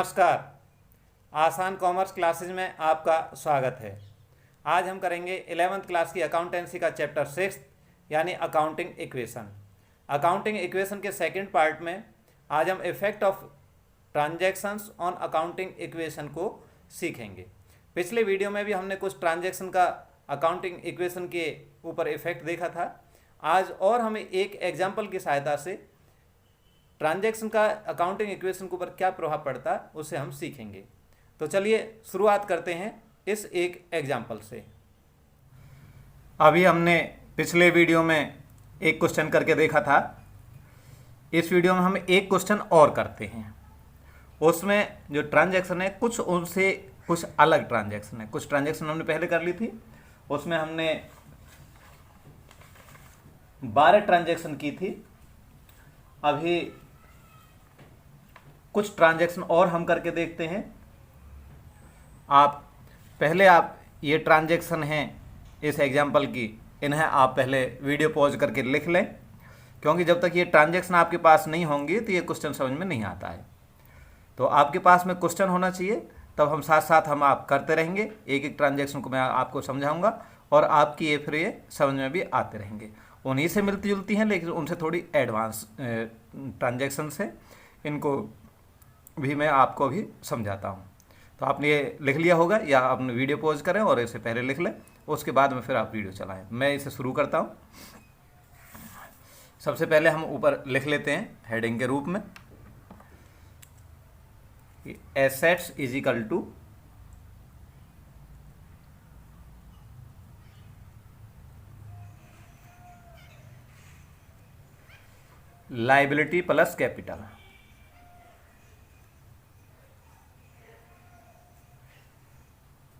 नमस्कार। आसान commerce classes में आपका स्वागत है। आज हम करेंगे 11th क्लास की अकाउंटेंसी का चैप्टर 6 यानी अकाउंटिंग इक्वेशन। अकाउंटिंग इक्वेशन के सेकंड पार्ट में आज हम effect of transactions on accounting equation को सीखेंगे। पिछले वीडियो में भी हमने कुछ ट्रांजैक्शन का अकाउंटिंग इक्वेशन के ऊपर इफेक्ट देखा था। आज और हमें एक एग्जाम्पल की सहायता से ट्रांजैक्शन का अकाउंटिंग इक्वेशन के ऊपर क्या प्रभाव पड़ता है उसे हम सीखेंगे। तो चलिए शुरुआत करते हैं इस एक एग्जाम्पल से। अभी हमने पिछले वीडियो में एक क्वेश्चन करके देखा था। इस वीडियो में हम एक क्वेश्चन और करते हैं। उसमें जो ट्रांजैक्शन है कुछ उनसे कुछ अलग ट्रांजैक्शन है। कुछ ट्रांजैक्शन हमने पहले कर ली थी, उसमें हमने 12 ट्रांजैक्शन की थी। अभी कुछ ट्रांजैक्शन और हम करके देखते हैं। आप ये ट्रांजैक्शन हैं इस एग्जाम्पल की, इन्हें आप पहले वीडियो पॉज करके लिख लें, क्योंकि जब तक ये ट्रांजैक्शन आपके पास नहीं होंगी तो ये क्वेश्चन समझ में नहीं आता है। तो आपके पास में क्वेश्चन होना चाहिए, तब हम साथ साथ आप करते रहेंगे। एक एक ट्रांजैक्शन को मैं आपको समझाऊंगा और आपकी ये समझ में भी आते रहेंगे। उन्हीं से मिलती जुलती हैं, लेकिन उनसे थोड़ी एडवांस ट्रांजैक्शन से इनको भी मैं आपको भी समझाता हूँ। तो आपने ये लिख लिया होगा, या आपने वीडियो पॉज करें और इसे पहले लिख लें, उसके बाद में फिर आप वीडियो चलाएं। मैं इसे शुरू करता हूँ। सबसे पहले हम ऊपर लिख लेते हैं हेडिंग के रूप में, assets is equal to liability plus capital.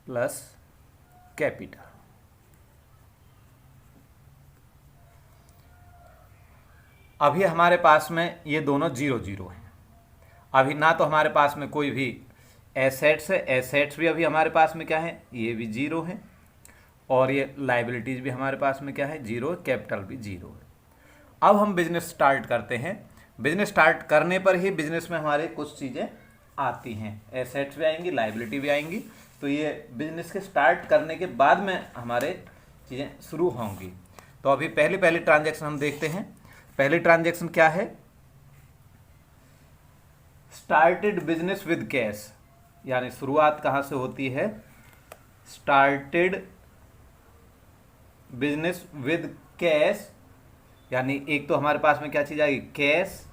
Plus capital. अभी हमारे पास में ये दोनों 0-0 हैं। अभी ना तो हमारे पास में कोई भी एसेट्स है, एसेट्स भी अभी हमारे पास में क्या है, ये भी 0 है, और ये लायबिलिटीज भी हमारे पास में क्या है, 0, कैपिटल भी 0 है। अब हम बिजनेस स्टार्ट करते हैं। बिजनेस स्टार्ट करने पर ही बिजनेस में हमारे कुछ चीज़ें आती हैं, एसेट्स भी आएंगी, लायबिलिटी भी आएंगी। तो ये बिजनेस के स्टार्ट करने के बाद में हमारे चीज़ें शुरू होंगी। तो अभी पहली ट्रांजैक्शन हम देखते हैं। पहली ट्रांजैक्शन क्या है, स्टार्टेड बिजनेस विद कैश, यानी शुरुआत कहाँ से होती है, स्टार्टेड बिजनेस विद कैश, यानी एक तो हमारे पास में क्या चीज़ आएगी, कैश,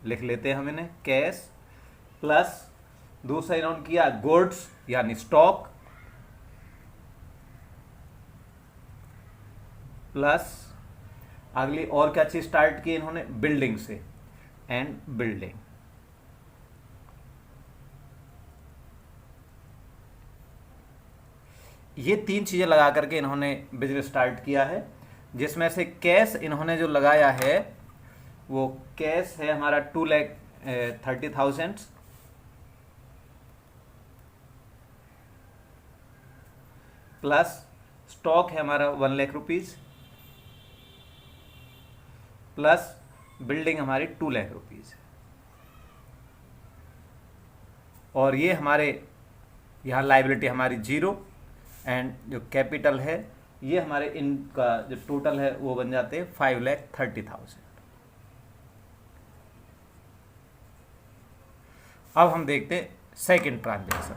लिख लेते हैं हम इन्हें, कैश, प्लस दूसरा इन्होंने किया गुड्स यानी स्टॉक, प्लस अगली और क्या चीज स्टार्ट की इन्होंने, बिल्डिंग से, एंड बिल्डिंग। ये 3 चीजें लगा करके इन्होंने बिजनेस स्टार्ट किया है, जिसमें से कैश इन्होंने जो लगाया है वो कैश है हमारा 2,30,000, प्लस स्टॉक है हमारा 1,00,000 रुपीज, प्लस बिल्डिंग हमारी 2,00,000 रुपीज। और ये हमारे यहाँ लायबिलिटी हमारी 0, एंड जो कैपिटल है ये हमारे इनका जो टोटल है वो बन जाते हैं 5,30,000। अब हम देखते हैं सेकंड ट्रांजैक्शन।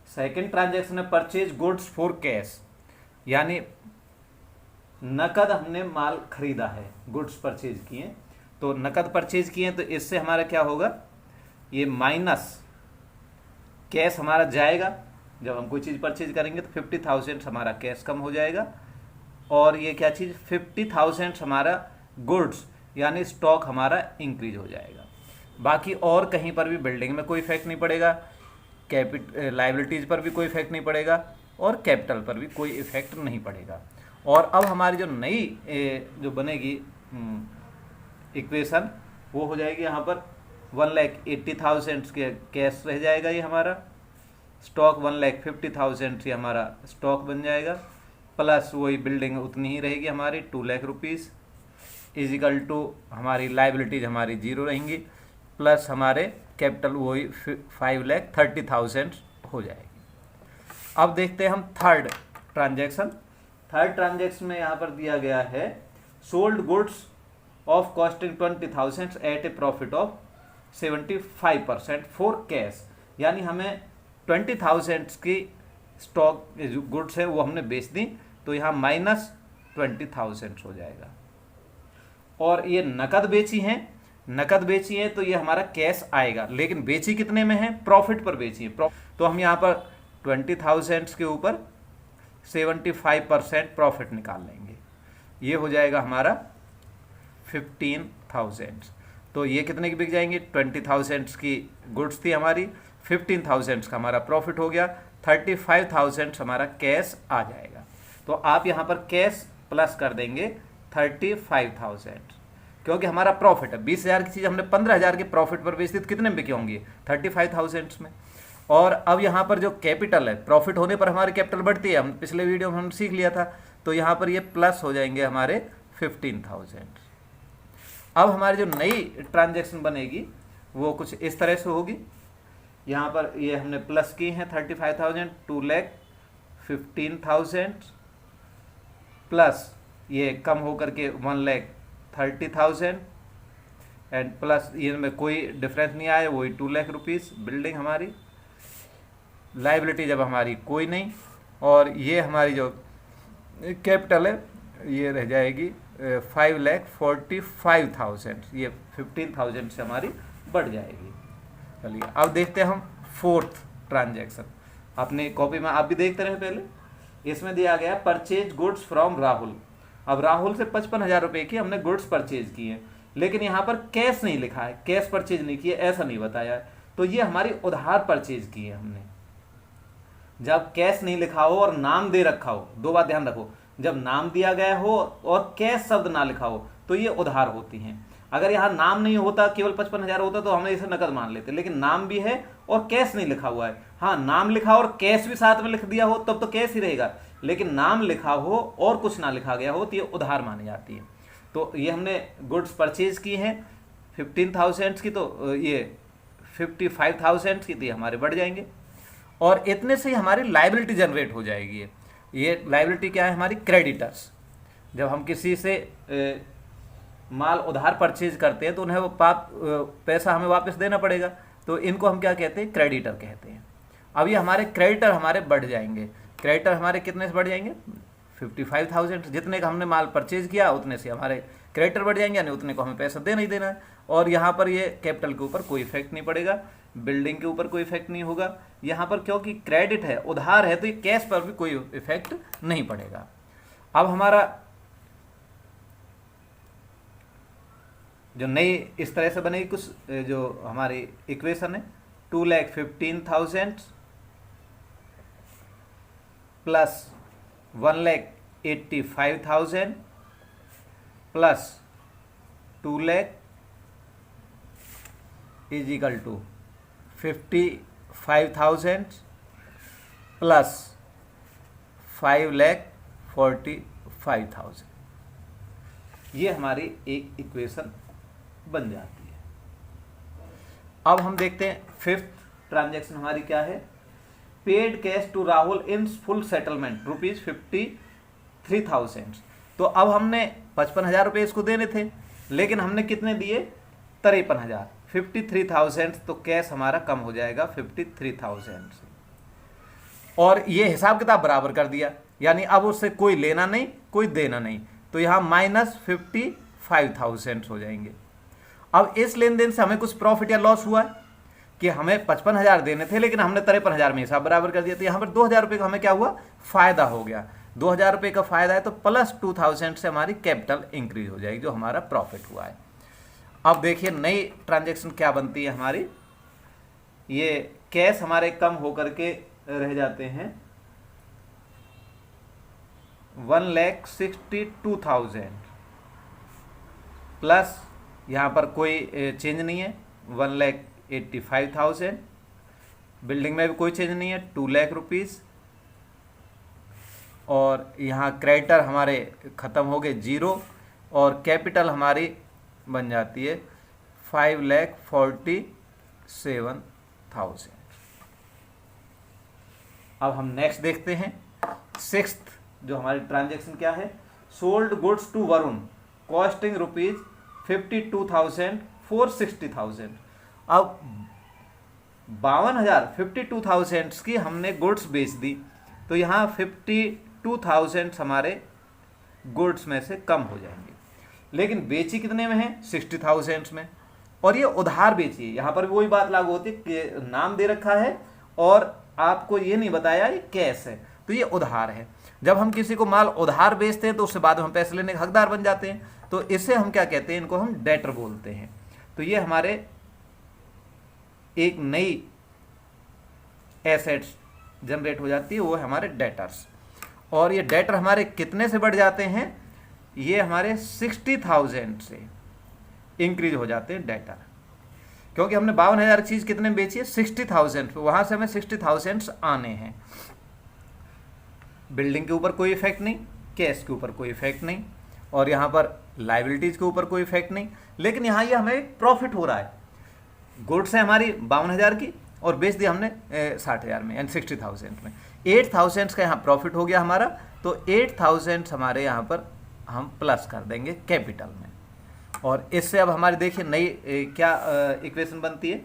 सेकंड ट्रांजैक्शन है परचेज गुड्स फॉर कैश, यानी नकद हमने माल खरीदा है, गुड्स परचेज किए। तो नकद परचेज किए तो इससे हमारा क्या होगा, ये माइनस कैश हमारा जाएगा। जब हम कोई चीज़ परचेज करेंगे तो 50,000 हमारा कैश कम हो जाएगा, और ये क्या चीज़ 50,000 हमारा गुड्स यानी स्टॉक हमारा इंक्रीज हो जाएगा। बाकी और कहीं पर भी बिल्डिंग में कोई इफेक्ट नहीं पड़ेगा, लायबिलिटीज पर भी कोई इफेक्ट नहीं पड़ेगा, और कैपिटल पर भी कोई इफेक्ट नहीं पड़ेगा। और अब हमारी जो नई जो बनेगी इक्वेशन वो हो जाएगी यहाँ पर 1,80,000 के कैश रह जाएगा, ये हमारा स्टॉक 1,50,000 ये हमारा स्टॉक बन जाएगा, प्लस वही बिल्डिंग उतनी ही रहेगी हमारी 2,00,000 रुपीज़, इजिकल टू हमारी लायबिलिटीज हमारी 0 रहेंगी, प्लस हमारे कैपिटल वही 5,30,000 हो जाएगी। अब देखते हैं हम थर्ड ट्रांजैक्शन। थर्ड ट्रांजैक्शन में यहाँ पर दिया गया है sold goods of costing 20,000 at a profit of 75% for cash, यानी हमें 20,000 की स्टॉक जो गुड्स है वो हमने बेच दी, तो यहाँ -20,000 हो जाएगा। और ये नकद बेची है तो ये हमारा कैश आएगा, लेकिन बेची कितने में है? प्रॉफिट पर बेची है। तो हम यहाँ पर 20,000 के ऊपर 75% प्रॉफिट निकाल लेंगे, ये हो जाएगा हमारा 15,000। तो ये कितने की बिक जाएंगे? 20,000 की गुड्स थी हमारी, 15,000 का हमारा प्रॉफिट हो गया, 35,000 हमारा कैश आ जाएगा। तो आप यहाँ पर कैश प्लस कर देंगे 35,000, क्योंकि हमारा प्रॉफिट है। 20,000 की चीज़ हमने 15,000 के प्रॉफिट पर बेची तो कितने में बिकी होंगी? 35,000 में। और अब यहाँ पर जो कैपिटल है, प्रॉफिट होने पर हमारी कैपिटल बढ़ती है, हम पिछले वीडियो में हम सीख लिया था, तो यहाँ पर ये प्लस हो जाएंगे हमारे 15,000। अब हमारी जो नई ट्रांजैक्शन बनेगी वो कुछ इस तरह से होगी। यहाँ पर ये हमने प्लस की हैं 35,000, 2,15,000 प्लस ये कम होकर के 1,30,000 एंड प्लस ये में कोई डिफरेंस नहीं आया, वही 2 लाख रुपीज़ बिल्डिंग हमारी। लाइबिलिटी जब हमारी कोई नहीं, और ये हमारी जो कैपिटल है ये रह जाएगी 5,45,000, ये 15,000 से हमारी बढ़ जाएगी। चलिए अब देखते हैं हम फोर्थ ट्रांजैक्शन। अपनी कॉपी में आप भी देखते रहे पहले, इसमें दिया गया परचेज गुड्स फ्रॉम राहुल। अब राहुल से 55,000 रुपये की हमने गुड्स परचेज किए, लेकिन यहाँ पर कैश नहीं लिखा है, कैश परचेज नहीं किए, ऐसा नहीं बताया है, तो ये हमारी उधार परचेज की है हमने। जब कैश नहीं लिखा हो और नाम दे रखा हो, दो बात ध्यान रखो, जब नाम दिया गया हो और कैश शब्द ना लिखा हो तो ये उधार होती हैं। अगर यहाँ नाम नहीं होता, केवल 55,000 होता तो हम इसे नकद मान लेते, लेकिन नाम भी है और कैश नहीं लिखा हुआ है। हाँ, नाम लिखा और कैश भी साथ में लिख दिया हो तब तो कैश ही रहेगा, लेकिन नाम लिखा हो और कुछ ना लिखा गया हो तो ये उधार मानी जाती है। तो ये हमने गुड्स परचेज की हैं 15,000 की, तो ये 55,000 की थी, हमारे बढ़ जाएंगे। और इतने से ही हमारी लायबिलिटी जनरेट हो जाएगी। ये लायबिलिटी क्या है? हमारी क्रेडिटर्स। जब हम किसी से माल उधार परचेज करते हैं तो उन्हें वो पैसा हमें वापस देना पड़ेगा, तो इनको हम क्या कहते हैं? क्रेडिटर कहते हैं। अब ये हमारे क्रेडिटर हमारे बढ़ जाएंगे। क्रेडिटर हमारे कितने से बढ़ जाएंगे? 55,000। जितने का हमने माल परचेज किया उतने से हमारे क्रेडिटर बढ़ जाएंगे, यानी उतने को हमें पैसा देना ही देना है। और यहाँ पर ये कैपिटल के ऊपर कोई इफेक्ट नहीं पड़ेगा, बिल्डिंग के ऊपर कोई इफेक्ट नहीं होगा। यहाँ पर क्योंकि क्रेडिट है, उधार है, तो ये कैश पर भी कोई इफेक्ट नहीं पड़ेगा। अब हमारा जो नई इस तरह से बनेगी कुछ, जो हमारी इक्वेशन है 2,15,000 plus 1,85,000 plus 2 lakh is equal to 55,000 plus 5,45,000। ये हमारी एक इक्वेशन बन जाती है। अब हम देखते हैं फिफ्थ ट्रांजैक्शन हमारी क्या है। Paid cash to Rahul in full settlement ₹53,000। तो अब हमने 55,000 रुपये इसको देने थे, लेकिन हमने कितने दिए? 53,000। 53,000 तो कैश हमारा कम हो जाएगा 53,000 से, और ये हिसाब किताब बराबर कर दिया, यानी अब उससे कोई लेना नहीं कोई देना नहीं, तो यहाँ -55,000 हो जाएंगे। अब इस लेन देन से हमें कुछ प्रॉफिट या लॉस हुआ है कि हमें 55,000 देने थे, लेकिन हमने 53,000 में हिसाब बराबर कर दिया, तो यहाँ पर 2,000 रुपये का हमें क्या हुआ? फायदा हो गया। 2,000 रुपये का फायदा है तो प्लस 2,000 से हमारी कैपिटल इंक्रीज हो जाएगी, जो हमारा प्रॉफिट हुआ है। अब देखिए नई ट्रांजैक्शन क्या बनती है हमारी। ये कैश हमारे कम होकर के रह जाते हैं 1,62,000 प्लस यहाँ पर कोई चेंज नहीं है 1,85,000। बिल्डिंग में भी कोई चेंज नहीं है 2 लाख रुपीज़, और यहाँ क्रेडिटर हमारे ख़त्म हो गए 0, और कैपिटल हमारी बन जाती है 5,47,000। अब हम नेक्स्ट देखते हैं सिक्स्थ जो हमारी ट्रांजेक्शन क्या है, sold goods to Varun costing ₹52,000 for 60,000। अब 52,000 की हमने गुड्स बेच दी, तो यहाँ 52,000 हमारे गुड्स में से कम हो जाएंगे, लेकिन बेची कितने में है, 60,000 में, और ये उधार बेची है। यहाँ पर भी वही बात लागू होती है कि नाम दे रखा है और आपको ये नहीं बताया ये कैश है, तो ये उधार है। जब हम किसी को माल उधार बेचते हैं तो उससे बाद में हम पैसे लेने के हकदार बन जाते हैं, तो इसे हम क्या कहते हैं, इनको हम डेटर बोलते हैं। तो ये हमारे एक नई एसेट्स जनरेट हो जाती है, वो है हमारे डेटर्स। और ये डेटर हमारे कितने से बढ़ जाते हैं, ये हमारे 60,000 से इंक्रीज हो जाते हैं डेटर, क्योंकि हमने 52,000 चीज कितने में बेची है, 60,000 पे, वहां से हमें 60,000 आने हैं। बिल्डिंग के ऊपर कोई इफेक्ट नहीं, कैश के ऊपर कोई इफेक्ट नहीं, और यहाँ पर लाइबिलिटीज के ऊपर कोई इफेक्ट नहीं, लेकिन यहाँ ये हमें प्रॉफिट हो रहा है। गुड्स है हमारी 52,000 की और बेच दी हमने 60,000 में, यानी 60,000 में। 8,000 का यहाँ प्रॉफिट हो गया हमारा, तो 8,000 हमारे यहाँ पर हम प्लस कर देंगे कैपिटल में। और इससे अब हमारी देखिए नई क्या इक्वेशन बनती है,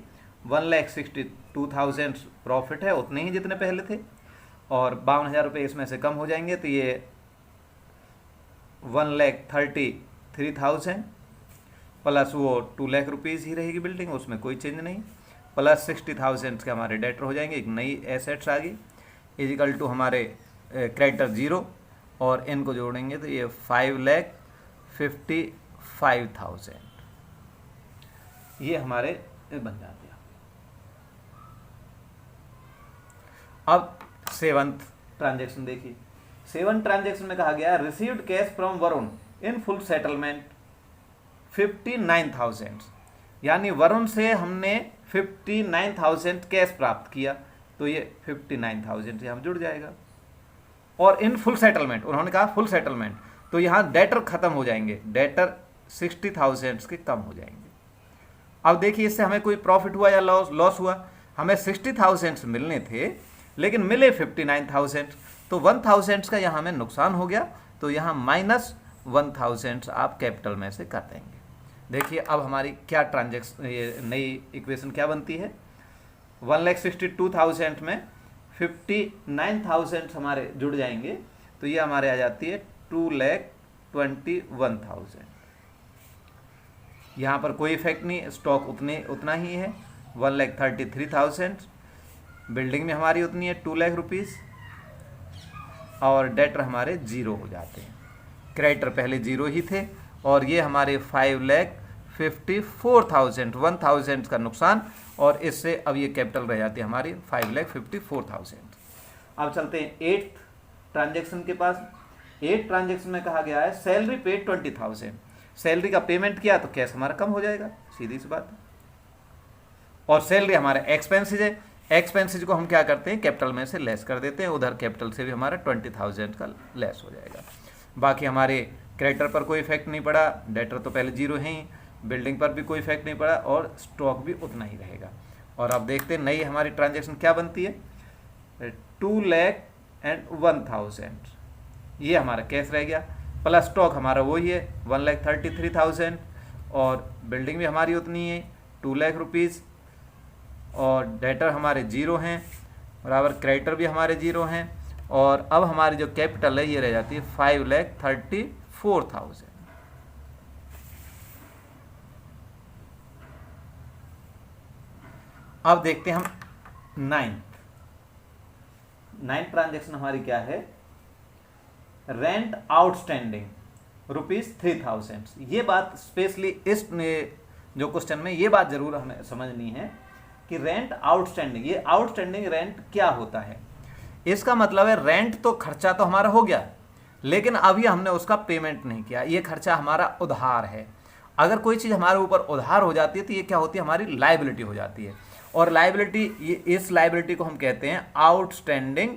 1,62,000 प्रॉफिट है, उतने ही जितने पहले थे, और 52,000 रुपये इसमें से कम हो जाएंगे, तो ये 1,33,000 प्लस वो 2,00,000 रुपीज़ ही रहेगी बिल्डिंग, उसमें कोई चेंज नहीं, प्लस 60,000 के हमारे डेटर हो जाएंगे, एक नई एसेट्स आ गई, इजिकल टू हमारे क्रेडिटर 0, और इनको जोड़ेंगे तो ये 5,55,000 ये हमारे बन जाते हैं। अब सेवंथ ट्रांजेक्शन देखिए, सेवन ट्रांजेक्शन में कहा गया received cash from Varun in full settlement 59,000, यानी वरुण से हमने 59,000 कैश प्राप्त किया, तो ये 59,000 यहाँ जुड़ जाएगा। और इन फुल सेटलमेंट, उन्होंने कहा फुल सेटलमेंट, तो यहाँ डेटर खत्म हो जाएंगे, डेटर 60,000 के कम हो जाएंगे। अब देखिए इससे हमें कोई प्रॉफिट हुआ या लॉस हुआ, हमें 60,000 मिलने थे लेकिन मिले 59,000, तो 1,000 का यहाँ हमें नुकसान हो गया, तो यहाँ -1,000 आप कैपिटल में से कर देंगे। देखिए अब हमारी क्या ट्रांजेक्शन, ये नई इक्वेशन क्या बनती है, 1,62,000 में 59,000 हमारे जुड़ जाएंगे, तो ये हमारे आ जाती है 2,21,000। यहाँ पर कोई इफेक्ट नहीं, स्टॉक उतना ही है 1,33,000, बिल्डिंग में हमारी उतनी है 2,00,000 रुपीज़, और डेटर हमारे 0 हो जाते हैं। क्रेडिटर पहले 0 ही थे, और ये हमारे 5,54,000, 1,000 का नुकसान, और इससे अब ये कैपिटल रह जाती है हमारी 5,54,000। अब चलते हैं 8th ट्रांजेक्शन के पास। 8th ट्रांजेक्शन में कहा गया है सैलरी पेड 20,000, सैलरी का पेमेंट किया तो कैश हमारा कम हो जाएगा, सीधी सी बात है। और सैलरी हमारे एक्सपेंसेज है, एक्सपेंसेज को हम क्या करते हैं, कैपिटल में से लेस कर देते हैं, उधर कैपिटल से भी हमारा 20,000 का लेस हो जाएगा। बाकी हमारे क्रेडिटर पर कोई इफेक्ट नहीं पड़ा, डेटर तो पहले 0 है ही, बिल्डिंग पर भी कोई इफेक्ट नहीं पड़ा, और स्टॉक भी उतना ही रहेगा। और अब देखते हैं नई हमारी ट्रांजेक्शन क्या बनती है, 2,01,000 ये हमारा कैश रह गया, प्लस स्टॉक हमारा वही है 1,33,000, और बिल्डिंग भी हमारी उतनी है 2,00,000 रुपीज़, और डेटर हमारे 0 हैं, बराबर क्रेडिटर भी हमारे 0 हैं, और अब हमारी जो कैपिटल है ये रह जाती है 5,34,000। अब देखते हैं हम 9th ट्रांजेक्शन हमारी क्या है, रेंट आउटस्टैंडिंग ₹3,000। ये बात स्पेशली इस जो क्वेश्चन में ये बात जरूर हमें समझनी है कि रेंट आउटस्टैंडिंग, ये आउटस्टैंडिंग रेंट क्या होता है। इसका मतलब है रेंट तो खर्चा तो हमारा हो गया, लेकिन अभी हमने उसका पेमेंट नहीं किया, ये खर्चा हमारा उधार है। अगर कोई चीज़ हमारे ऊपर उधार हो जाती है तो ये क्या होती है, हमारी लायबिलिटी हो जाती है, और लायबिलिटी, ये इस लायबिलिटी को हम कहते हैं आउटस्टैंडिंग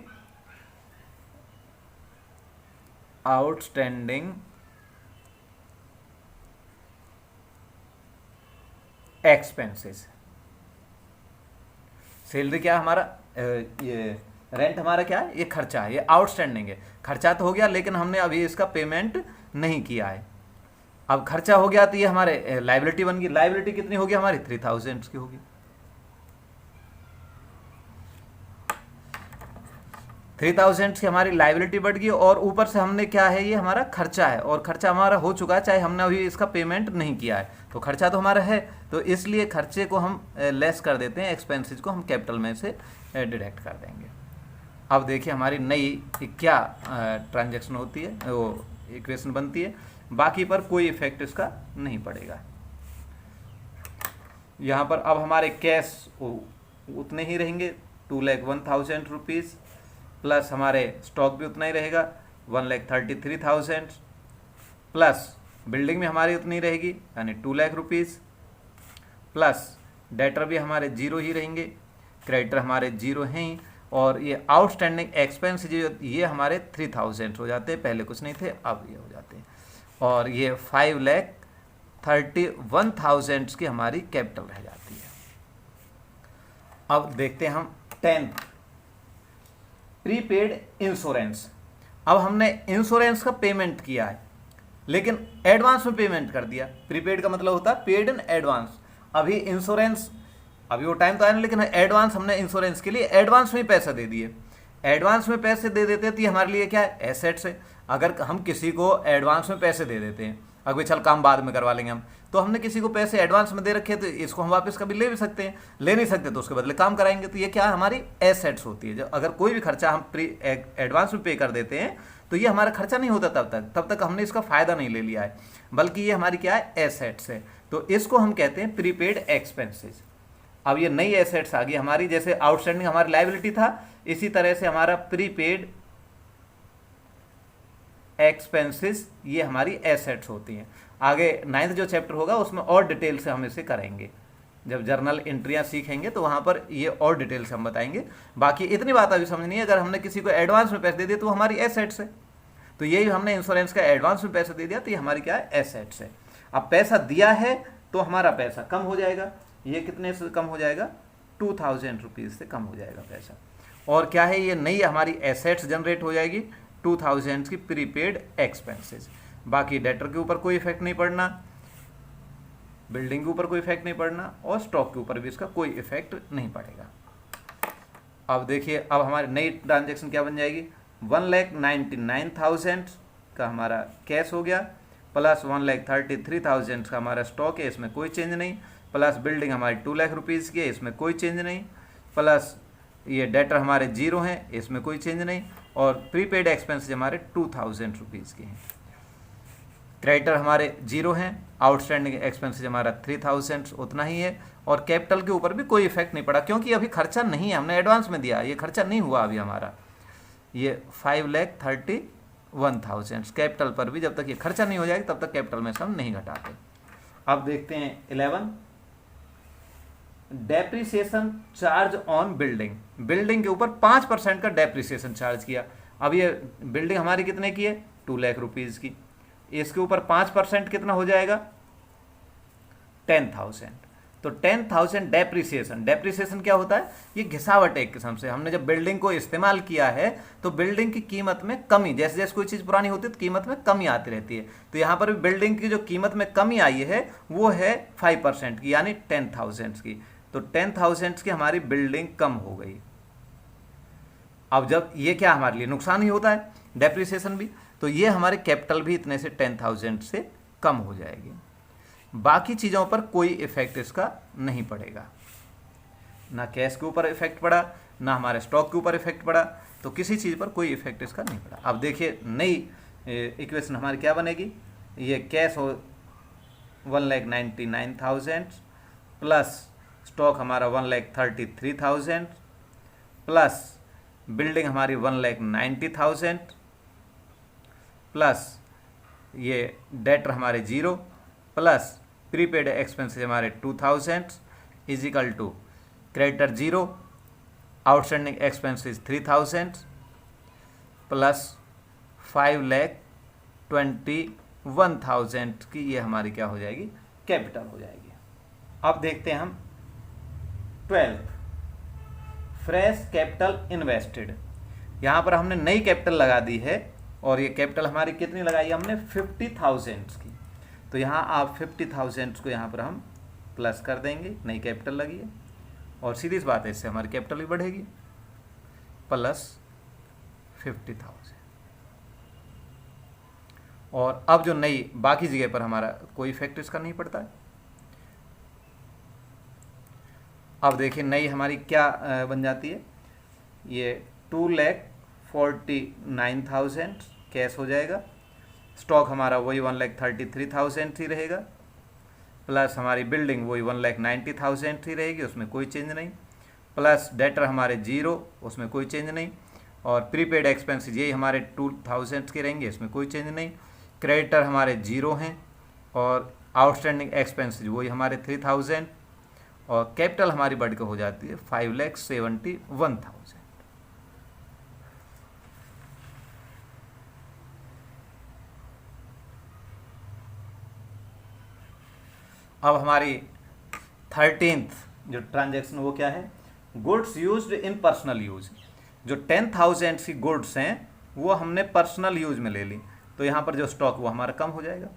एक्सपेंसेस। सैलरी क्या है हमारा, ये रेंट हमारा क्या है, ये खर्चा है, ये आउटस्टैंडिंग है। खर्चा तो हो गया लेकिन हमने अभी इसका पेमेंट नहीं किया है। अब खर्चा हो गया तो ये हमारे लाइबिलिटी बन गई। लाइबिलिटी कितनी होगी हमारी, 3000 की होगी। 3000 की हमारी लाइबिलिटी बढ़ गई और ऊपर से हमने क्या है, ये हमारा खर्चा है और खर्चा हमारा हो चुका है, चाहे हमने अभी इसका पेमेंट नहीं किया है। तो खर्चा तो हमारा है, तो इसलिए खर्चे को हम लेस कर देते हैं, एक्सपेंसेस को हम कैपिटल में से डिडक्ट कर देंगे। अब देखिए हमारी नई क्या ट्रांजैक्शन होती है, वो इक्वेशन बनती है। बाकी पर कोई इफेक्ट इसका नहीं पड़ेगा। यहाँ पर अब हमारे कैश उतने ही रहेंगे, 2,01,000 रुपीज़, प्लस हमारे स्टॉक भी उतना ही रहेगा 1,33,000, प्लस बिल्डिंग में हमारी उतनी रहेगी यानी 2 लाख रुपीज़, प्लस डेटर भी हमारे 0 ही रहेंगे, क्रेडिटर हमारे 0 हैं ही, और ये आउटस्टैंडिंग एक्सपेंस जो ये हमारे 3,000 हो जाते हैं, पहले कुछ नहीं थे अब ये हो जाते हैं, और ये 5,31,000 की हमारी कैपिटल रह जाती है। अब देखते हैं हम 10th, प्रीपेड इंश्योरेंस। अब हमने इंश्योरेंस का पेमेंट किया है लेकिन एडवांस में पेमेंट कर दिया। प्रीपेड का मतलब होता है पेड इन एडवांस। अभी इंश्योरेंस, अभी वो टाइम तो आया नहीं, लेकिन एडवांस हमने इंश्योरेंस के लिए एडवांस में पैसा दे दिए। एडवांस में पैसे दे देते हैं तो ये हमारे लिए क्या है, एसेट्स है। अगर हम किसी को एडवांस में पैसे दे देते हैं, अगर चल काम बाद में करवा लेंगे हम, तो हमने किसी को पैसे एडवांस में दे रखे तो इसको हम वापस कभी ले भी सकते हैं, ले नहीं सकते तो उसके बदले काम कराएंगे। तो ये क्या है, हमारी एसेट्स होती है। जब अगर कोई भी खर्चा हम एडवांस में पे कर देते हैं तो ये हमारा खर्चा नहीं होता, तब तक हमने इसका फायदा नहीं ले लिया है, बल्कि ये हमारी क्या है, एसेट्स है। तो इसको हम कहते हैं प्रीपेड एक्सपेंसेस। अब ये नई एसेट्स आ गई हमारी, जैसे आउटस्टैंडिंग हमारी लायबिलिटी था, इसी तरह से हमारा प्रीपेड एक्सपेंसेस ये हमारी एसेट्स होती हैं। आगे 9th जो चैप्टर होगा उसमें और डिटेल से हम इसे करेंगे। जब जर्नल एंट्रियां सीखेंगे तो वहां पर ये और डिटेल से हम बताएंगे। बाकी इतनी बात अभी समझनी है, अगर हमने किसी को एडवांस में पैसे दे दिए तो हमारी एसेट्स है। तो यही हमने इंश्योरेंस का एडवांस में पैसा दे दिया तो ये हमारी क्या है, एसेट्स है। अब पैसा दिया है तो हमारा पैसा कम हो जाएगा। ये कितने से कम हो जाएगा, 2,000 रुपीज़ से कम हो जाएगा पैसा। और क्या है, ये नई हमारी एसेट्स जनरेट हो जाएगी 2,000 की प्रीपेड एक्सपेंसेस। बाकी डेटर के ऊपर कोई इफेक्ट नहीं पड़ना, बिल्डिंग के ऊपर कोई इफेक्ट नहीं पड़ना, और स्टॉक के ऊपर भी इसका कोई इफेक्ट नहीं पड़ेगा। अब देखिए, अब हमारी नई ट्रांजैक्शन क्या बन जाएगी, 1,99,000 का हमारा कैश हो गया, प्लस 1,33,000 का हमारा स्टॉक है, इसमें कोई चेंज नहीं, प्लस बिल्डिंग हमारी 2 लाख रुपीज़ की है, इसमें कोई चेंज नहीं, प्लस ये डेटर हमारे 0 हैं, इसमें कोई चेंज नहीं, और प्रीपेड एक्सपेंस हमारे 2,000 रुपीज़ के हैं। क्रेडिटर हमारे 0 हैं, आउटस्टैंडिंग एक्सपेंसेस हमारा 3,000 उतना ही है, और कैपिटल के ऊपर भी कोई इफेक्ट नहीं पड़ा क्योंकि अभी खर्चा नहीं है, हमने एडवांस में दिया, ये खर्चा नहीं हुआ अभी हमारा। ये 5,31,000 कैपिटल पर भी जब तक ये खर्चा नहीं हो जाएगा तब तक कैपिटल में से हम नहीं घटाते। अब देखते हैं 11, depreciation charge on building. Building के ऊपर 5% का डेप्रिसिएशन चार्ज किया। अब ये बिल्डिंग हमारी कितने की है, 2 लाख रुपीज़ की, इसके ऊपर 5% कितना हो जाएगा, 10,000। तो 10,000 डेप्रिसिएशन। डेप्रिसिएशन क्या होता है, ये घिसावट एक किस्म से, हमने जब बिल्डिंग को इस्तेमाल किया है तो बिल्डिंग की कीमत में कमी, जैसे जैसे कोई चीज़ पुरानी होती है तो कीमत में कमी आती रहती है। तो यहाँ पर भी बिल्डिंग की जो कीमत में कमी आई है वो है 5% की, यानी 10,000 की। तो 10,000 की हमारी बिल्डिंग कम हो गई। अब जब ये क्या हमारे लिए नुकसान ही होता है डेप्रिसिएशन भी, तो ये हमारे कैपिटल भी इतने से 10,000 से कम हो जाएगी। बाकी चीज़ों पर कोई इफेक्ट इसका नहीं पड़ेगा, ना कैश के ऊपर इफेक्ट पड़ा, ना हमारे स्टॉक के ऊपर इफेक्ट पड़ा, तो किसी चीज़ पर कोई इफेक्ट इसका नहीं पड़ा। अब देखिए नई इक्वेशन हमारी क्या बनेगी, ये कैश हो 1,99,000 प्लस स्टॉक हमारा 1,33,000 प्लस बिल्डिंग हमारी 1,90,000 प्लस ये डेटर हमारे 0 प्लस प्रीपेड एक्सपेंसेस हमारे 2,000 is equal to creditor 0, outstanding expenses 3,000 plus 5,21,000 की ये हमारी क्या हो जाएगी, कैपिटल हो जाएगी। अब देखते हैं हम 12 फ्रेश कैपिटल इन्वेस्टेड। यहाँ पर हमने नई कैपिटल लगा दी है और ये कैपिटल हमारी कितनी लगाई है हमने 50,000 की। तो यहाँ आप 50,000 को यहाँ पर हम प्लस कर देंगे, नई कैपिटल लगी है और सीधी सी बात है इससे हमारी कैपिटल भी बढ़ेगी प्लस 50,000। और अब जो नई बाकी जगह पर हमारा कोई इफेक्ट इसका नहीं पड़ता है। अब देखिए नई हमारी क्या बन जाती है, ये 2,49,000 कैश हो जाएगा। स्टॉक हमारा वही 1,33,000 ही रहेगा, प्लस हमारी बिल्डिंग वही 1,90,000 ही रहेगी, उसमें कोई चेंज नहीं। प्लस डेटर हमारे 0, उसमें कोई चेंज नहीं। और प्रीपेड एक्सपेंसेस यही हमारे 2,000 के रहेंगे, इसमें कोई चेंज नहीं। क्रेडिटर हमारे 0 हैं और आउटस्टैंडिंग एक्सपेंसेस वही हमारे 3,000 और कैपिटल हमारी बढ़ के हो जाती है 5,71,000। अब हमारी 13th जो ट्रांजैक्शन वो क्या है, goods used in personal use. जो 10,000 की गुड्स हैं वो हमने पर्सनल यूज में ले ली, तो यहाँ पर जो स्टॉक वो हमारा कम हो जाएगा।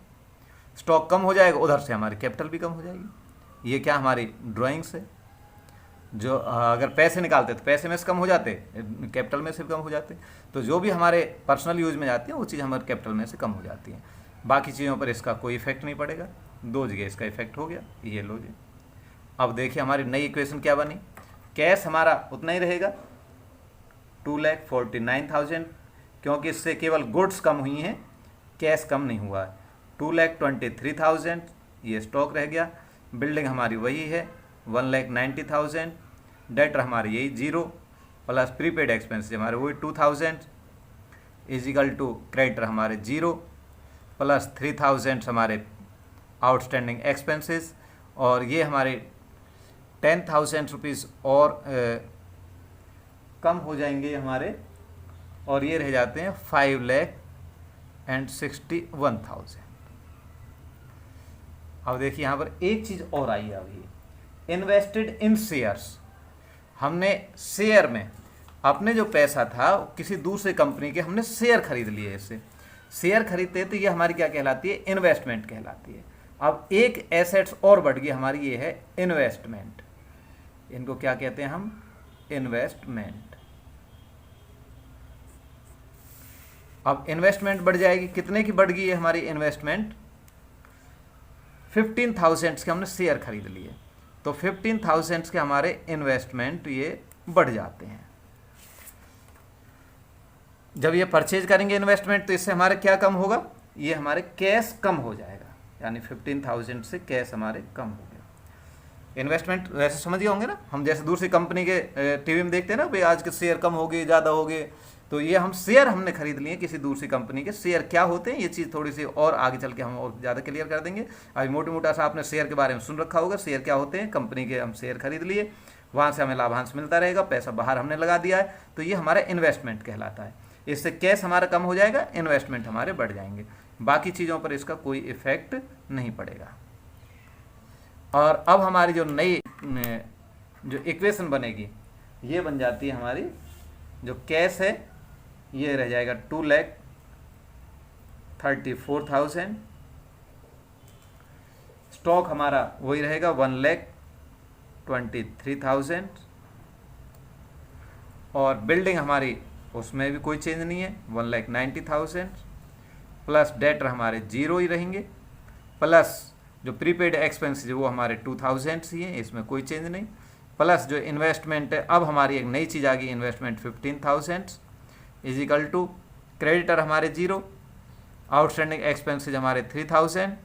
स्टॉक कम हो जाएगा, उधर से हमारी कैपिटल भी कम हो जाएगी। ये क्या हमारी ड्राइंग्स है। जो अगर पैसे निकालते तो पैसे में से कम हो जाते, कैपिटल में से भी कम हो जाते। तो जो भी हमारे पर्सनल यूज में जाती है वो चीज़ हमारे कैपिटल में से कम हो जाती है। बाकी चीज़ों पर इसका कोई इफेक्ट नहीं पड़ेगा, दो जगह इसका इफेक्ट हो गया। ये लो जी। अब देखिए हमारी नई इक्वेशन क्या बनी, कैश हमारा उतना ही रहेगा 2,49,000, क्योंकि इससे केवल गुड्स कम हुई हैं, कैश कम नहीं हुआ है। 2,23,000 ये स्टॉक रह गया। बिल्डिंग हमारी वही है 1,90,000। डेटर हमारे यही 0 प्लस प्रीपेड एक्सपेंस हमारे वही 2,000 इजिकल टू क्रेडिटर हमारे 0 प्लस 3,000 हमारे आउटस्टैंडिंग एक्सपेंसेस। और ये हमारे 10,000 रुपीज़ और कम हो जाएंगे हमारे, और ये रह जाते हैं 5,61,000। अब देखिए यहाँ पर एक चीज़ और आई है अभी, इन्वेस्टेड इन शेयर्स। हमने शेयर में अपने जो पैसा था किसी दूसरे कंपनी के हमने शेयर खरीद लिए। इससे शेयर खरीदते हैं तो ये हमारी क्या कहलाती है, इन्वेस्टमेंट कहलाती है। अब एक एसेट्स और बढ़ गई हमारी, ये है इन्वेस्टमेंट। इनको क्या कहते हैं हम, इन्वेस्टमेंट। अब इन्वेस्टमेंट बढ़ जाएगी, कितने की बढ़ गई है हमारी इन्वेस्टमेंट, 15,000 के हमने शेयर खरीद लिए, तो 15,000 के हमारे इन्वेस्टमेंट ये बढ़ जाते हैं। जब ये परचेज करेंगे इन्वेस्टमेंट तो इससे हमारे क्या कम होगा, ये हमारे कैश कम हो जाएगा, यानी 15,000 से कैश हमारे कम हो गया। इन्वेस्टमेंट वैसे समझ गए होंगे ना, हम जैसे दूसरी कंपनी के टीवी में देखते हैं ना भाई आज के शेयर कम हो गए, ज़्यादा हो गए, तो ये हम शेयर हमने खरीद लिए किसी दूसरी कंपनी के। शेयर क्या होते हैं ये चीज़ थोड़ी सी और आगे चल के हम और ज़्यादा क्लियर कर देंगे। अभी मोटा मोटा सा आपने शेयर के बारे में सुन रखा होगा, शेयर क्या होते हैं, कंपनी के हम शेयर खरीद लिए, वहाँ से हमें लाभांश मिलता रहेगा, पैसा बाहर हमने लगा दिया है, तो ये हमारा इन्वेस्टमेंट कहलाता है। इससे कैश हमारा कम हो जाएगा, इन्वेस्टमेंट हमारे बढ़ जाएंगे, बाकी चीज़ों पर इसका कोई इफेक्ट नहीं पड़ेगा। और अब हमारी जो नई जो इक्वेशन बनेगी ये बन जाती है हमारी, जो कैश है ये रह जाएगा 2,34,000। स्टॉक हमारा वही रहेगा 1,23,000। और बिल्डिंग हमारी उसमें भी कोई चेंज नहीं है 1,90,000। प्लस डेटर हमारे 0 ही रहेंगे, प्लस जो प्रीपेड एक्सपेंसेस वो हमारे 2,000 ही हैं, इसमें कोई चेंज नहीं। प्लस जो इन्वेस्टमेंट है, अब हमारी एक नई चीज़ आ गई, इन्वेस्टमेंट 15,000 इजिकल टू क्रेडिटर हमारे 0, आउटस्टैंडिंग एक्सपेंसेस हमारे 3,000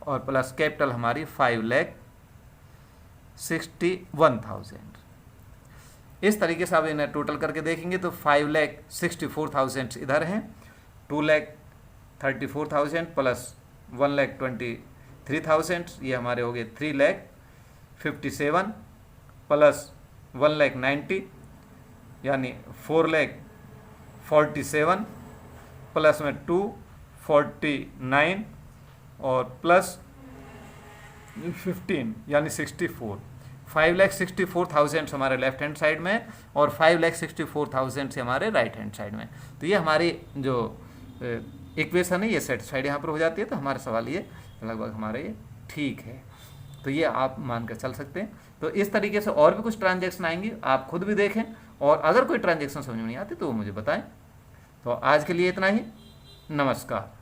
और प्लस कैपिटल हमारी 5,61,000। इस तरीके से आप इन्हें टोटल करके देखेंगे तो 5,64,000 इधर हैं, 2,34,000 प्लस 1,23,000 ये हमारे हो गए 3,57,000 प्लस 1,90,000 यानी 4,47,000 प्लस में 2,49,000 और प्लस 15 यानी 64, 5,64,000 हमारे लेफ्ट हैंड साइड में और 5,64,000 से हमारे राइट हैंड साइड में। तो ये हमारी जो इक्वेशन है ये सेटिस्फाइड यहाँ पर हो जाती है। तो हमारा सवाल ये लगभग हमारे ये ठीक है। तो ये आप मान कर चल सकते हैं। तो इस तरीके से और भी कुछ ट्रांजैक्शन आएंगी, आप खुद भी देखें, और अगर कोई ट्रांजैक्शन समझ में नहीं आती तो वो मुझे बताएं। तो आज के लिए इतना ही, नमस्कार।